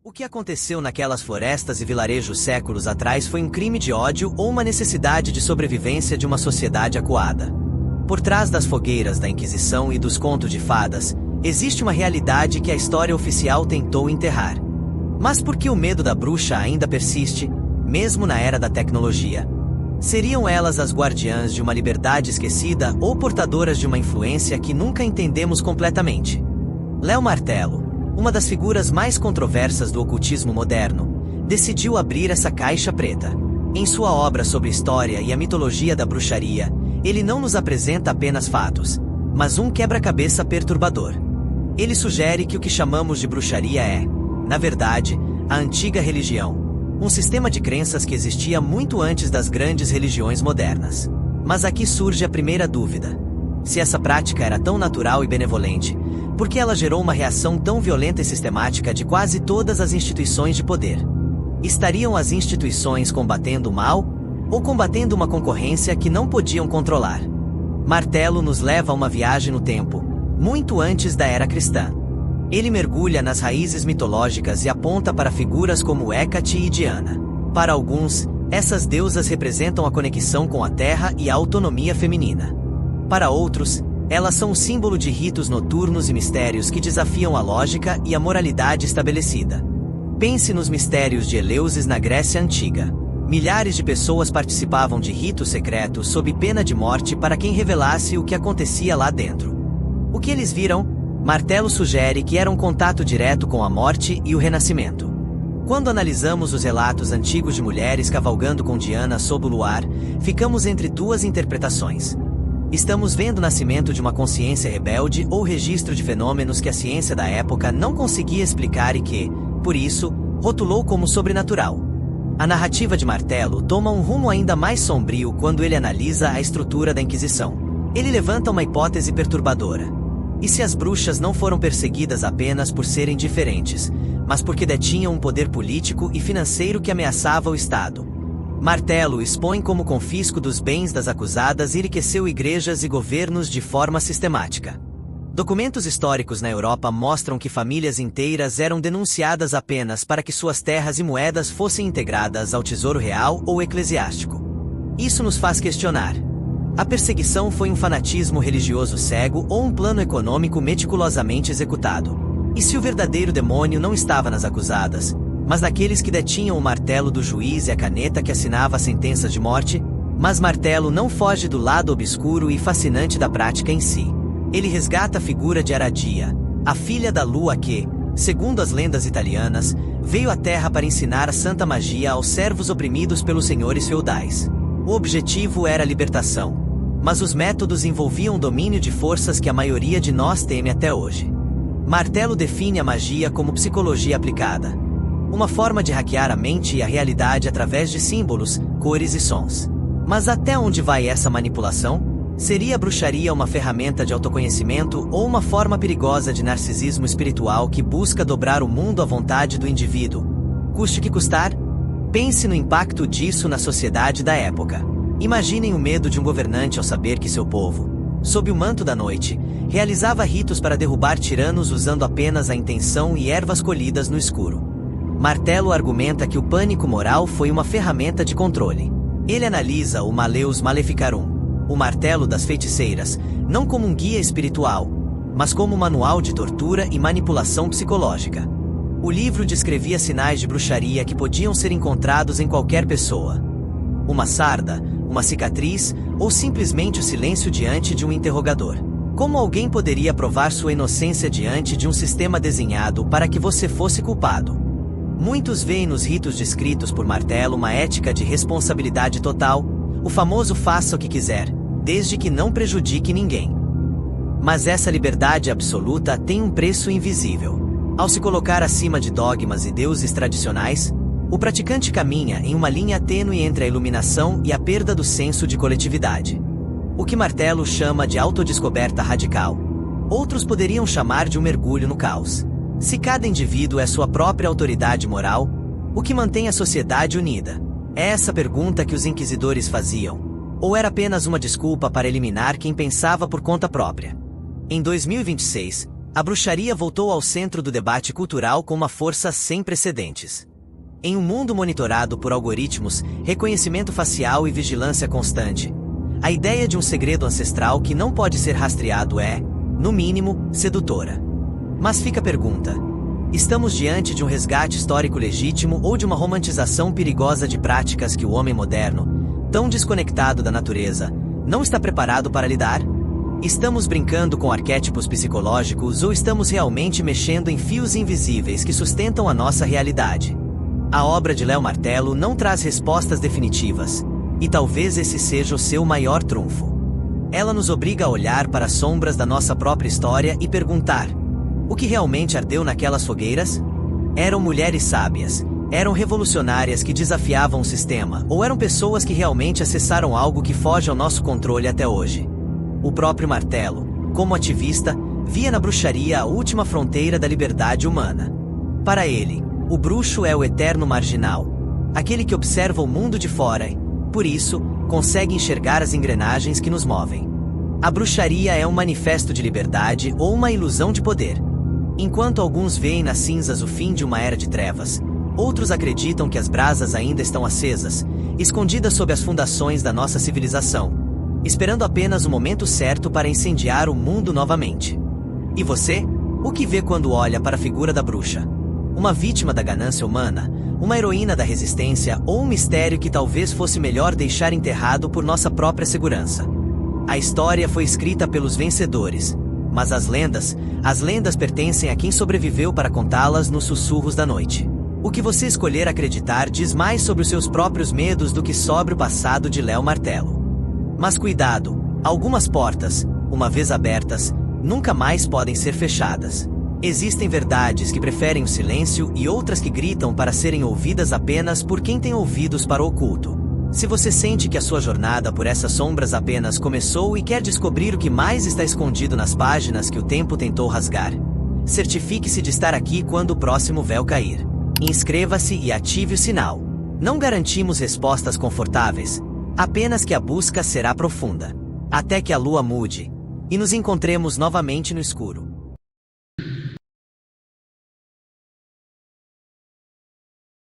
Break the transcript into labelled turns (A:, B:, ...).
A: O que aconteceu naquelas florestas e vilarejos séculos atrás foi um crime de ódio ou uma necessidade de sobrevivência de uma sociedade acuada. Por trás das fogueiras da Inquisição e dos contos de fadas, existe uma realidade que a história oficial tentou enterrar. Mas por que o medo da bruxa ainda persiste, mesmo na era da tecnologia? Seriam elas as guardiãs de uma liberdade esquecida ou portadoras de uma influência que nunca entendemos completamente? Léo Martelo, uma das figuras mais controversas do ocultismo moderno, decidiu abrir essa caixa preta. Em sua obra sobre história e a mitologia da bruxaria, ele não nos apresenta apenas fatos, mas um quebra-cabeça perturbador. Ele sugere que o que chamamos de bruxaria é, na verdade, a antiga religião, um sistema de crenças que existia muito antes das grandes religiões modernas. Mas aqui surge a primeira dúvida. Se essa prática era tão natural e benevolente, por que ela gerou uma reação tão violenta e sistemática de quase todas as instituições de poder? Estariam as instituições combatendo o mal, ou combatendo uma concorrência que não podiam controlar? Martelo nos leva a uma viagem no tempo, muito antes da era cristã. Ele mergulha nas raízes mitológicas e aponta para figuras como Hécate e Diana. Para alguns, essas deusas representam a conexão com a terra e a autonomia feminina. Para outros, elas são um símbolo de ritos noturnos e mistérios que desafiam a lógica e a moralidade estabelecida. Pense nos mistérios de Eleusis na Grécia Antiga. Milhares de pessoas participavam de ritos secretos sob pena de morte para quem revelasse o que acontecia lá dentro. O que eles viram? Martelo sugere que era um contato direto com a morte e o renascimento. Quando analisamos os relatos antigos de mulheres cavalgando com Diana sob o luar, ficamos entre duas interpretações. Estamos vendo o nascimento de uma consciência rebelde ou registro de fenômenos que a ciência da época não conseguia explicar e que, por isso, rotulou como sobrenatural. A narrativa de Martelo toma um rumo ainda mais sombrio quando ele analisa a estrutura da Inquisição. Ele levanta uma hipótese perturbadora. E se as bruxas não foram perseguidas apenas por serem diferentes, mas porque detinham um poder político e financeiro que ameaçava o Estado? Martelo expõe como o confisco dos bens das acusadas enriqueceu igrejas e governos de forma sistemática. Documentos históricos na Europa mostram que famílias inteiras eram denunciadas apenas para que suas terras e moedas fossem integradas ao tesouro real ou eclesiástico. Isso nos faz questionar: a perseguição foi um fanatismo religioso cego ou um plano econômico meticulosamente executado? E se o verdadeiro demônio não estava nas acusadas, mas naqueles que detinham o martelo do juiz e a caneta que assinava as sentenças de morte? Mas Martelo não foge do lado obscuro e fascinante da prática em si. Ele resgata a figura de Aradia, a filha da lua que, segundo as lendas italianas, veio à Terra para ensinar a santa magia aos servos oprimidos pelos senhores feudais. O objetivo era a libertação, mas os métodos envolviam o domínio de forças que a maioria de nós teme até hoje. Martelo define a magia como psicologia aplicada, uma forma de hackear a mente e a realidade através de símbolos, cores e sons. Mas até onde vai essa manipulação? Seria a bruxaria uma ferramenta de autoconhecimento ou uma forma perigosa de narcisismo espiritual que busca dobrar o mundo à vontade do indivíduo? Custe o que custar? Pense no impacto disso na sociedade da época. Imaginem o medo de um governante ao saber que seu povo, sob o manto da noite, realizava ritos para derrubar tiranos usando apenas a intenção e ervas colhidas no escuro. Martelo argumenta que o pânico moral foi uma ferramenta de controle. Ele analisa o Maleus Maleficarum, o martelo das feiticeiras, não como um guia espiritual, mas como um manual de tortura e manipulação psicológica. O livro descrevia sinais de bruxaria que podiam ser encontrados em qualquer pessoa. Uma sarda, uma cicatriz, ou simplesmente o silêncio diante de um interrogador. Como alguém poderia provar sua inocência diante de um sistema desenhado para que você fosse culpado? Muitos veem nos ritos descritos por Martelo uma ética de responsabilidade total, o famoso faça o que quiser, desde que não prejudique ninguém. Mas essa liberdade absoluta tem um preço invisível. Ao se colocar acima de dogmas e deuses tradicionais, o praticante caminha em uma linha tênue entre a iluminação e a perda do senso de coletividade. O que Martelo chama de autodescoberta radical, outros poderiam chamar de um mergulho no caos. Se cada indivíduo é sua própria autoridade moral, o que mantém a sociedade unida? É essa pergunta que os inquisidores faziam. Ou era apenas uma desculpa para eliminar quem pensava por conta própria? Em 2026, A bruxaria voltou ao centro do debate cultural com uma força sem precedentes. Em um mundo monitorado por algoritmos, reconhecimento facial e vigilância constante, a ideia de um segredo ancestral que não pode ser rastreado é, no mínimo, sedutora. Mas fica a pergunta: estamos diante de um resgate histórico legítimo ou de uma romantização perigosa de práticas que o homem moderno, tão desconectado da natureza, não está preparado para lidar? Estamos brincando com arquétipos psicológicos ou estamos realmente mexendo em fios invisíveis que sustentam a nossa realidade? A obra de Léo Martelo não traz respostas definitivas, e talvez esse seja o seu maior trunfo. Ela nos obriga a olhar para as sombras da nossa própria história e perguntar: o que realmente ardeu naquelas fogueiras? Eram mulheres sábias, eram revolucionárias que desafiavam o sistema, ou eram pessoas que realmente acessaram algo que foge ao nosso controle até hoje? O próprio Martelo, como ativista, via na bruxaria a última fronteira da liberdade humana. Para ele, o bruxo é o eterno marginal, aquele que observa o mundo de fora e, por isso, consegue enxergar as engrenagens que nos movem. A bruxaria é um manifesto de liberdade ou uma ilusão de poder. Enquanto alguns veem nas cinzas o fim de uma era de trevas, outros acreditam que as brasas ainda estão acesas, escondidas sob as fundações da nossa civilização, esperando apenas o momento certo para incendiar o mundo novamente. E você? O que vê quando olha para a figura da bruxa? Uma vítima da ganância humana, uma heroína da resistência ou um mistério que talvez fosse melhor deixar enterrado por nossa própria segurança? A história foi escrita pelos vencedores, mas as lendas pertencem a quem sobreviveu para contá-las nos sussurros da noite. O que você escolher acreditar diz mais sobre os seus próprios medos do que sobre o passado de Léo Martelo. Mas cuidado, algumas portas, uma vez abertas, nunca mais podem ser fechadas. Existem verdades que preferem o silêncio e outras que gritam para serem ouvidas apenas por quem tem ouvidos para o oculto. Se você sente que a sua jornada por essas sombras apenas começou e quer descobrir o que mais está escondido nas páginas que o tempo tentou rasgar, certifique-se de estar aqui quando o próximo véu cair. Inscreva-se e ative o sinal. Não garantimos respostas confortáveis, apenas que a busca será profunda. Até que a lua mude e nos encontremos novamente no escuro.